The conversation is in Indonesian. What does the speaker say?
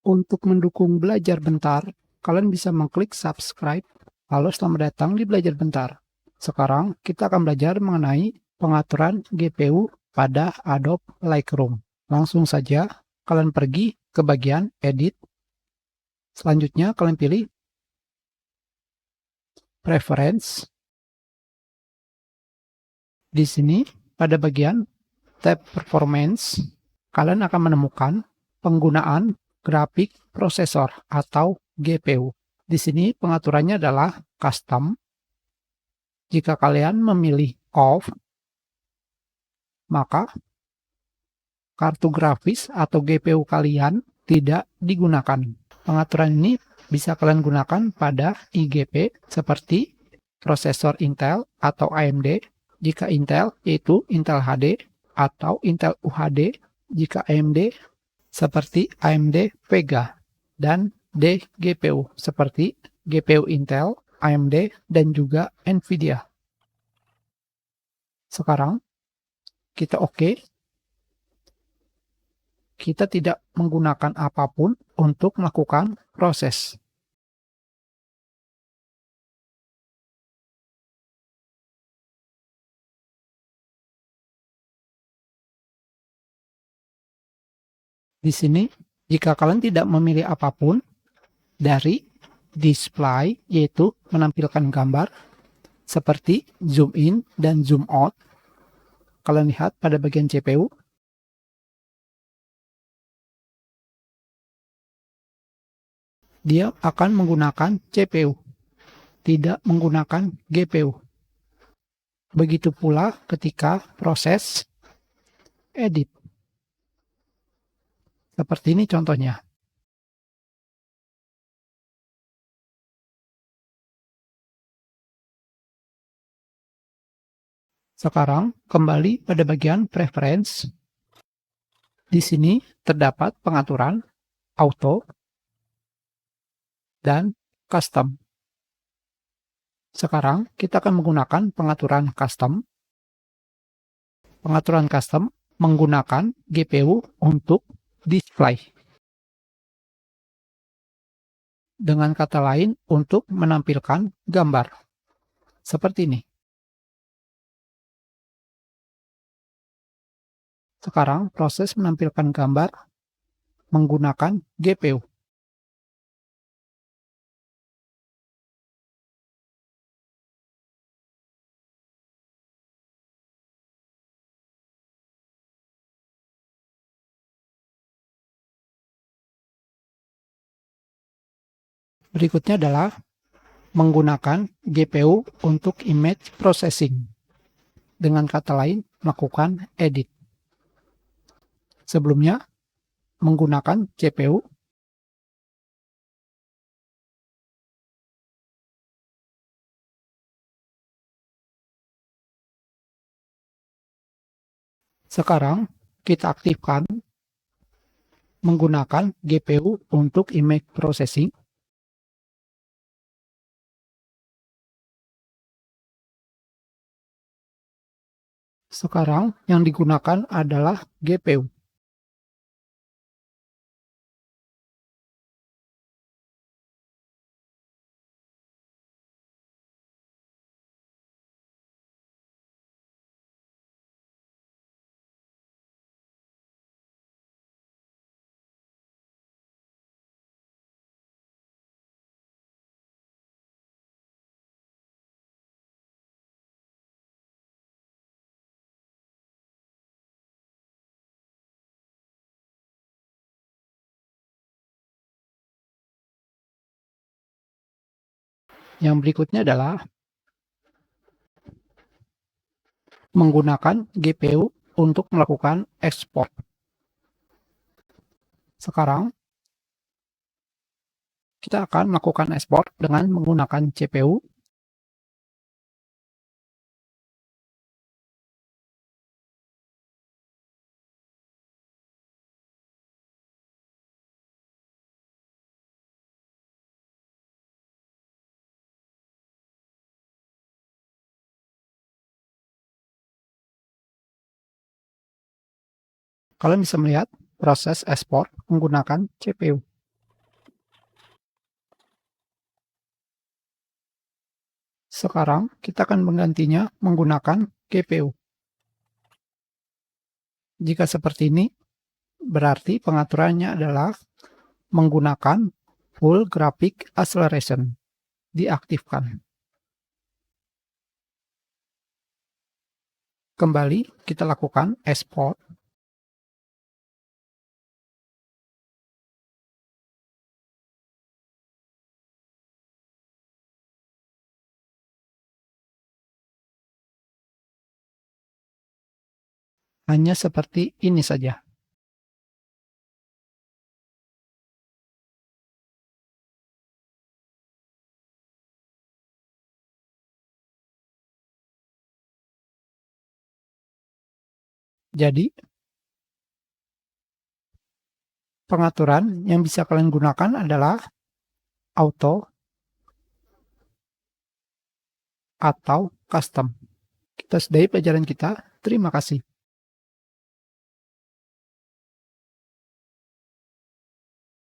Untuk mendukung Belajar Bentar, kalian bisa mengklik subscribe. Halo, selamat datang di Belajar Bentar. Sekarang kita akan belajar mengenai pengaturan GPU pada Adobe Lightroom. Langsung saja kalian pergi ke bagian Edit. Selanjutnya kalian pilih Preference. Di sini pada bagian tab Performance, kalian akan menemukan penggunaan grafik prosesor atau GPU. Di sini pengaturannya adalah custom. Jika kalian memilih off, maka kartu grafis atau GPU kalian tidak digunakan. Pengaturan ini bisa kalian gunakan pada IGP seperti prosesor Intel atau AMD. Jika Intel yaitu Intel HD atau Intel UHD. Jika AMD seperti AMD Vega, dan DGPU seperti GPU Intel, AMD, dan juga Nvidia. Sekarang kita oke. Kita tidak menggunakan apapun untuk melakukan proses. Di sini, jika kalian tidak memilih apapun dari display, yaitu menampilkan gambar, seperti zoom in dan zoom out, kalian lihat pada bagian CPU, dia akan menggunakan CPU, tidak menggunakan GPU. Begitu pula ketika proses edit. Seperti ini contohnya. Sekarang kembali pada bagian preference. Di sini terdapat pengaturan auto dan custom. Sekarang kita akan menggunakan pengaturan custom. Pengaturan custom menggunakan GPU untuk display. Dengan kata lain, untuk menampilkan gambar. Seperti ini. Sekarang proses menampilkan gambar menggunakan GPU. Berikutnya adalah menggunakan GPU untuk image processing. Dengan kata lain, melakukan edit. Sebelumnya, menggunakan CPU. Sekarang, kita aktifkan menggunakan GPU untuk image processing. Sekarang yang digunakan adalah GPU. Yang berikutnya adalah menggunakan GPU untuk melakukan ekspor. Sekarang, kita akan melakukan ekspor dengan menggunakan CPU. Kalian bisa melihat proses ekspor menggunakan CPU. Sekarang kita akan menggantinya menggunakan GPU. Jika seperti ini, berarti pengaturannya adalah menggunakan Full Graphic Acceleration. Diaktifkan. Kembali kita lakukan export. Hanya seperti ini saja. Jadi, pengaturan yang bisa kalian gunakan adalah auto atau custom. Kita sudahi pelajaran kita. Terima kasih.